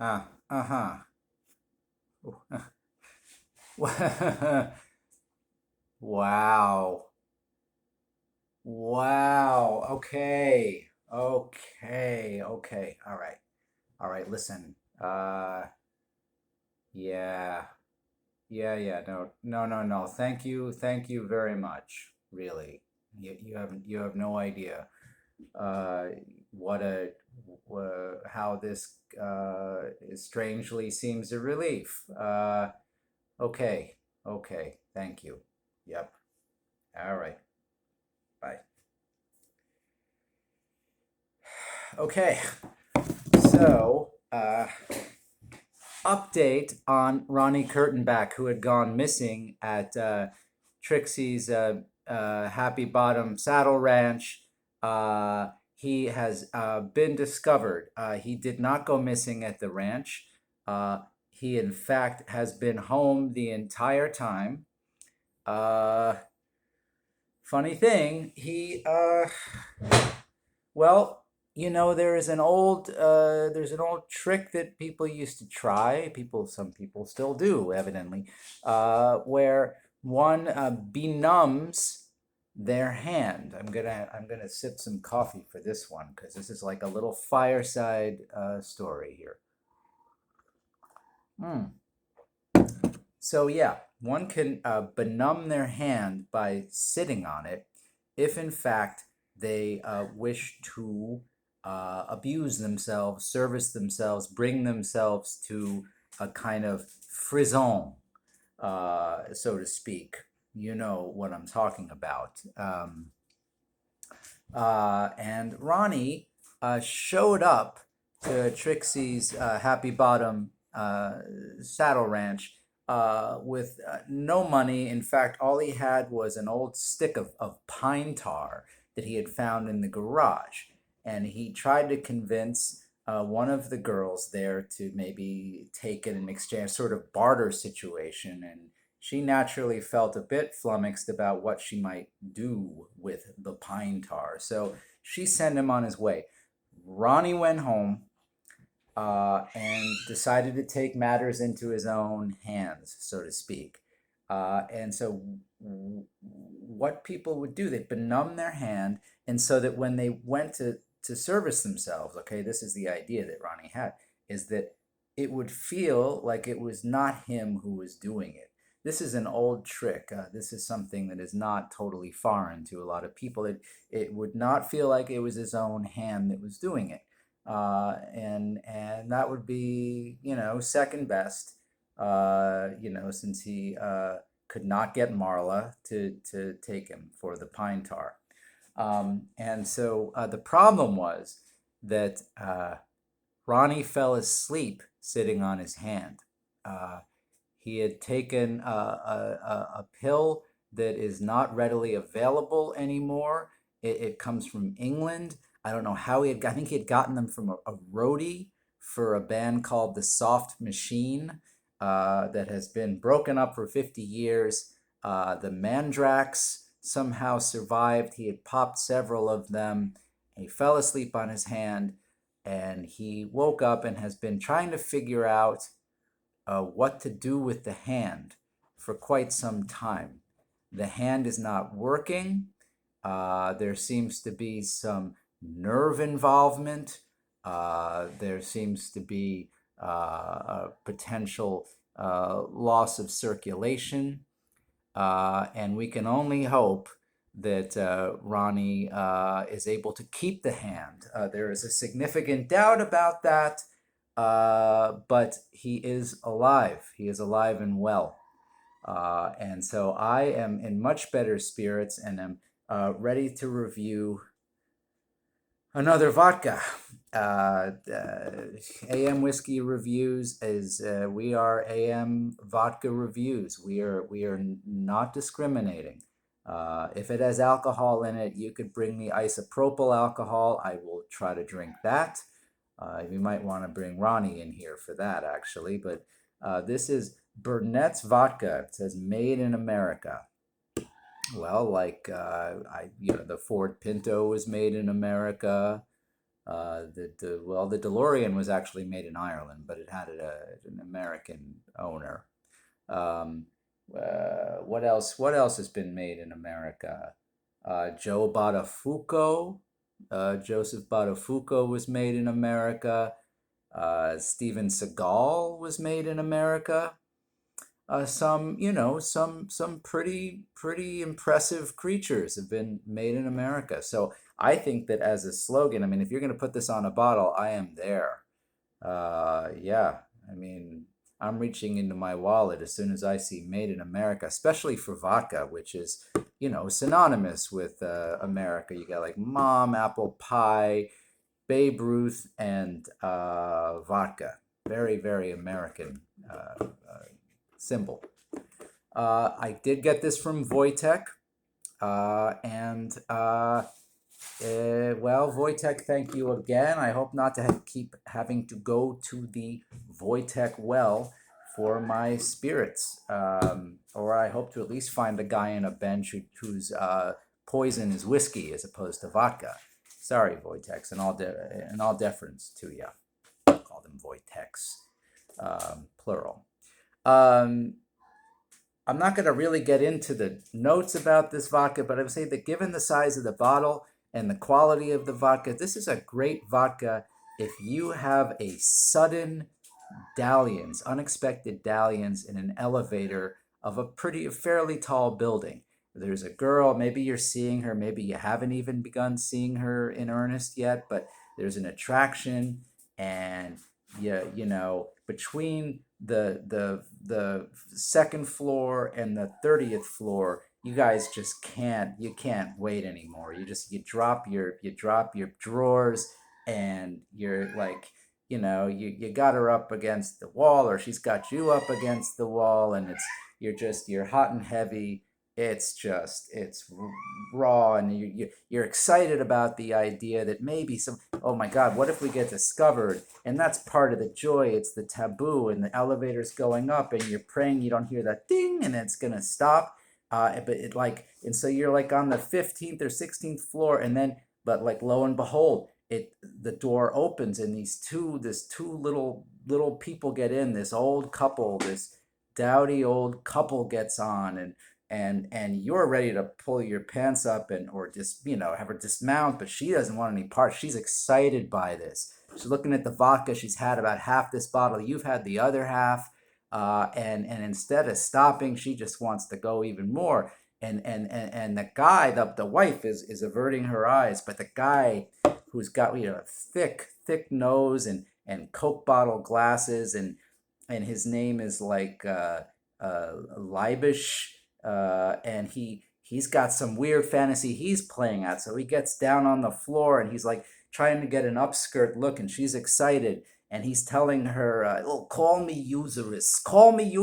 Uh-huh. Wow. Wow. Okay. Okay. Okay. All right. All right. Listen. Yeah. Yeah, yeah. No, no, no, no. Thank you. Thank you very much. Really. You have no idea uh what a how this strangely seems a relief. Okay. Okay. Thank you. Yep. All right. Bye. Okay. So, update on Ronnie Kurtenbach, who had gone missing at Trixie's Happy Bottom Saddle Ranch. He has been discovered. He did not go missing at the ranch. He, in fact, has been home the entire time. Uh, Funny thing, well, there's an old trick that people used to try. Some people still do, evidently, where one benumbs their hand. I'm gonna sip some coffee for this one because this is like a little fireside story here. Mm. So yeah, one can benumb their hand by sitting on it, if in fact they wish to abuse themselves, service themselves, bring themselves to a kind of frisson, so to speak. You know what I'm talking about. And Ronnie showed up to Trixie's Happy Bottom Saddle Ranch with no money. In fact, all he had was an old stick of pine tar that he had found in the garage. And he tried to convince one of the girls there to maybe take it in exchange, sort of barter situation. And she naturally felt a bit flummoxed about what she might do with the pine tar. So she sent him on his way. Ronnie went home and decided to take matters into his own hands, so to speak. And so, what people would do, they benumb their hand, and so that when they went to service themselves, okay, this is the idea that Ronnie had, is that it would feel like it was not him who was doing it. This is an old trick. This is something that is not totally foreign to a lot of people. It would not feel like it was his own hand that was doing it, and that would be second best. Since he could not get Marla to take him for the pine tar, and so the problem was that Ronnie fell asleep sitting on his hand. Uh, he had taken a pill that is not readily available anymore. It comes from England. I don't know how I think he had gotten them from a roadie for a band called The Soft Machine that has been broken up for 50 years. The Mandrax somehow survived. He had popped several of them. He fell asleep on his hand and he woke up and has been trying to figure out what to do with the hand for quite some time. The hand is not working. There seems to be some nerve involvement. There seems to be a potential loss of circulation. And we can only hope that Ronnie is able to keep the hand. There is a significant doubt about that, but he is alive. He is alive and well. And so I am in much better spirits and am ready to review another vodka. AM Whiskey Reviews is we are AM Vodka Reviews. We are not discriminating. If it has alcohol in it, you could bring me isopropyl alcohol. I will try to drink that. You might want to bring Ronnie in here for that, actually. But this is Burnett's vodka. It says "Made in America." Well, like the Ford Pinto was made in America. The DeLorean was actually made in Ireland, but it had an American owner. Um, what else? What else has been made in America? Joe Buttafuoco, Joseph Buttafuoco was made in America. Steven Seagal was made in America. Some pretty impressive creatures have been made in America. So I think that as a slogan, I mean, if you're going to put this on a bottle, I am there. Yeah, I mean, I'm reaching into my wallet as soon as I see Made in America, especially for vodka, which is, synonymous with America. You got like Mom, apple pie, Babe Ruth, and vodka. Very, very American symbol. I did get this from Wojtek, and well, Wojtek, thank you again. I hope not to keep having to go to the Wojtek well for my spirits, or I hope to at least find a guy in a bench whose poison is whiskey as opposed to vodka. Sorry, Wojteks, in all deference to you. Call them Wojteks, plural. Um, I'm not going to really get into the notes about this vodka, but I would say that given the size of the bottle and the quality of the vodka, this is a great vodka if you have a sudden dalliance, unexpected dalliance in an elevator of a fairly tall building. There's a girl, maybe you're seeing her, maybe you haven't even begun seeing her in earnest yet, but there's an attraction, and between the second floor and the 30th floor, you guys just can't wait anymore. You drop your drawers, and you're like, you got her up against the wall, or she's got you up against the wall, and you're hot and heavy. It's raw, and you're excited about the idea that maybe oh my God, what if we get discovered? And that's part of the joy. It's the taboo, and the elevator's going up, and you're praying you don't hear that ding, and it's gonna stop. And so you're like on the 15th or 16th floor, and then, but like lo and behold, the door opens, and this two little people get in. This old couple, this dowdy old couple gets on, and you're ready to pull your pants up and or just have her dismount, but she doesn't want any part. She's excited by this. She's looking at the vodka. She's had about half this bottle. You've had the other half, and instead of stopping, she just wants to go even more. And the guy, the wife is averting her eyes, but the guy who's got thick nose and Coke bottle glasses, and his name is like Leibish, and he's got some weird fantasy he's playing at. So he gets down on the floor, and he's like trying to get an upskirt look, and she's excited, and he's telling her, "Oh, call me usurous, tell me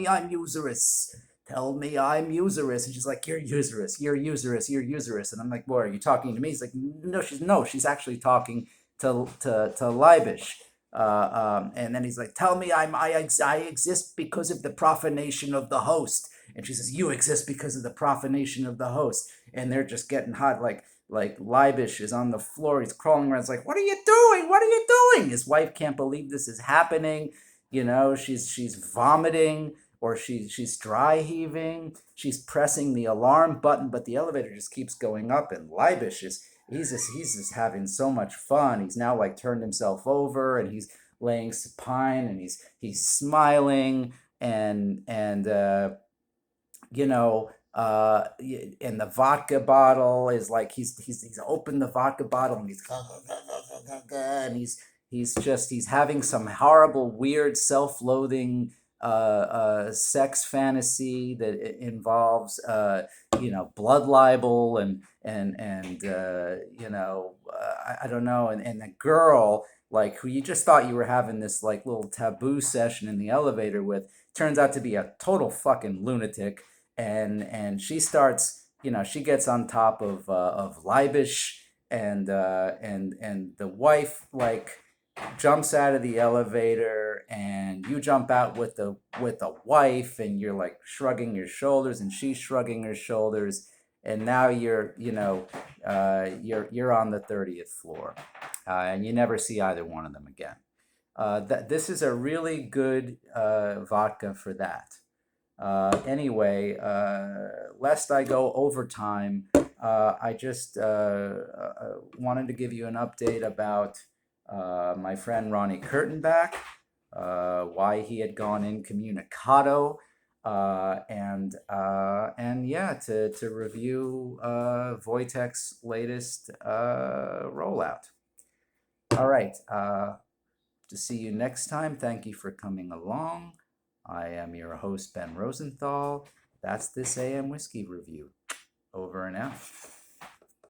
I'm usurous." Tell me I'm usurous. And she's like, you're usurous, you're usurous, you're usurous. And I'm like, boy, are you talking to me? He's like, no, she's actually talking to Leibish. And then he's like, tell me I exist because of the profanation of the host. And she says, you exist because of the profanation of the host. And they're just getting hot, like Leibish is on the floor. He's crawling around. It's like, what are you doing? What are you doing? His wife can't believe this is happening. She's vomiting, or she's dry heaving. She's pressing the alarm button, but the elevator just keeps going up, and Leibish he's just having so much fun. He's now like turned himself over, and he's laying supine, and he's smiling, and and the vodka bottle is like he's opened the vodka bottle, and and he's having some horrible, weird, self-loathing sex fantasy that involves blood libel, I don't know, and the girl, like, who you just thought you were having this like little taboo session in the elevator with, turns out to be a total fucking lunatic, and she starts, she gets on top of Leibish, and the wife like jumps out of the elevator, and you jump out with the wife, and you're like shrugging your shoulders, and she's shrugging her shoulders, and now you're on the 30th floor. and you never see either one of them again. This is a really good vodka for that. Anyway, lest I go over time, I just wanted to give you an update about my friend Ronnie Kurtenbach, why he had gone incommunicado, and yeah, to review Wojtek's latest rollout. All right. To see you next time. Thank you for coming along. I am your host, Ben Rosenthal. That's this AM Whiskey Review. Over and out.